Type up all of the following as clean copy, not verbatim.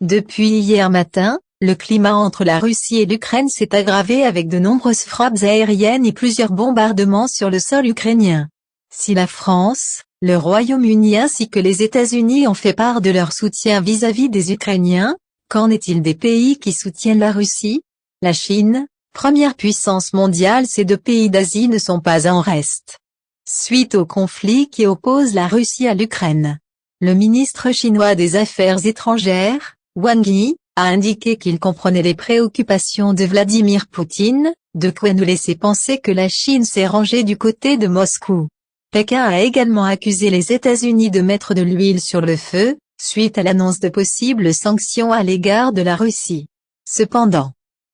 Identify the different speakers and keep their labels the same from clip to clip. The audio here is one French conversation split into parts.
Speaker 1: Depuis hier matin, le climat entre la Russie et l'Ukraine s'est aggravé avec de nombreuses frappes aériennes et plusieurs bombardements sur le sol ukrainien. Si la France, le Royaume-Uni ainsi que les États-Unis ont fait part de leur soutien vis-à-vis des Ukrainiens, qu'en est-il des pays qui soutiennent la Russie? La Chine, première puissance mondiale, ces deux pays d'Asie ne sont pas en reste. Suite au conflit qui oppose la Russie à l'Ukraine, le ministre chinois des Affaires étrangères, Wang Yi, a indiqué qu'il comprenait les préoccupations de Vladimir Poutine, de quoi nous laisser penser que la Chine s'est rangée du côté de Moscou. Pékin a également accusé les États-Unis de mettre de l'huile sur le feu, suite à l'annonce de possibles sanctions à l'égard de la Russie. Cependant,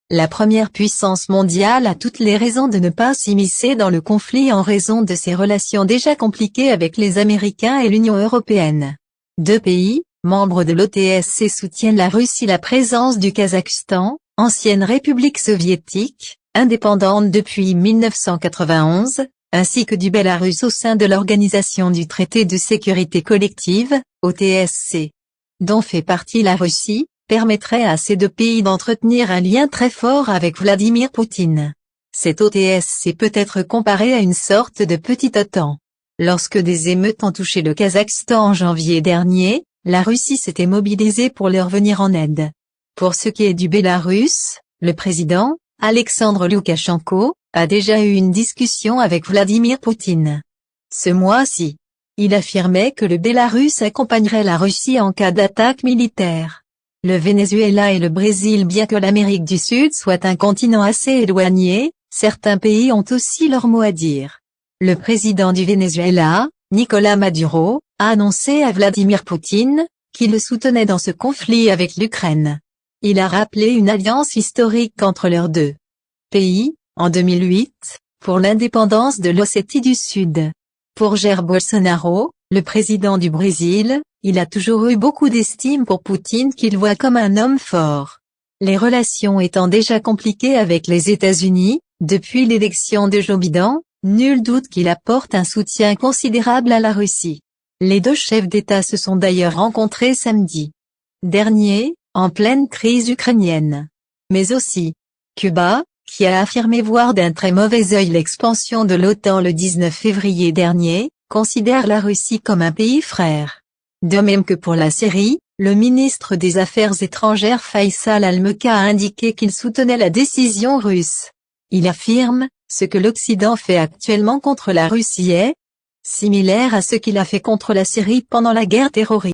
Speaker 1: la première puissance mondiale a toutes les raisons de ne pas s'immiscer dans le conflit en raison de ses relations déjà compliquées avec les Américains et l'Union européenne. Deux pays, membres de l'OTSC, soutiennent la Russie. La présence du Kazakhstan, ancienne république soviétique, indépendante depuis 1991, ainsi que du Bélarus au sein de l'Organisation du Traité de sécurité collective, OTSC, dont fait partie la Russie, permettrait à ces deux pays d'entretenir un lien très fort avec Vladimir Poutine. Cet OTSC peut être comparé à une sorte de petit OTAN. Lorsque des émeutes ont touché le Kazakhstan en janvier dernier, la Russie s'était mobilisée pour leur venir en aide. Pour ce qui est du Bélarus, le président, Alexandre Loukachenko, a déjà eu une discussion avec Vladimir Poutine. Ce mois-ci, il affirmait que le Bélarus accompagnerait la Russie en cas d'attaque militaire. Le Venezuela et le Brésil, bien que l'Amérique du Sud soit un continent assez éloigné, certains pays ont aussi leur mot à dire. Le président du Venezuela, Nicolás Maduro, a annoncé à Vladimir Poutine qu'il le soutenait dans ce conflit avec l'Ukraine. Il a rappelé une alliance historique entre leurs deux pays, en 2008, pour l'indépendance de l'Ossétie du Sud. Pour Jair Bolsonaro, le président du Brésil, il a toujours eu beaucoup d'estime pour Poutine qu'il voit comme un homme fort. Les relations étant déjà compliquées avec les États-Unis, depuis l'élection de Joe Biden, nul doute qu'il apporte un soutien considérable à la Russie. Les deux chefs d'État se sont d'ailleurs rencontrés samedi dernier, en pleine crise ukrainienne. Mais aussi, Cuba, qui a affirmé voir d'un très mauvais œil l'expansion de l'OTAN le 19 février dernier, considère la Russie comme un pays frère. De même que pour la Syrie, le ministre des Affaires étrangères Faisal Al-Mekka a indiqué qu'il soutenait la décision russe. Il affirme, ce que l'Occident fait actuellement contre la Russie est similaire à ce qu'il a fait contre la Syrie pendant la guerre terroriste.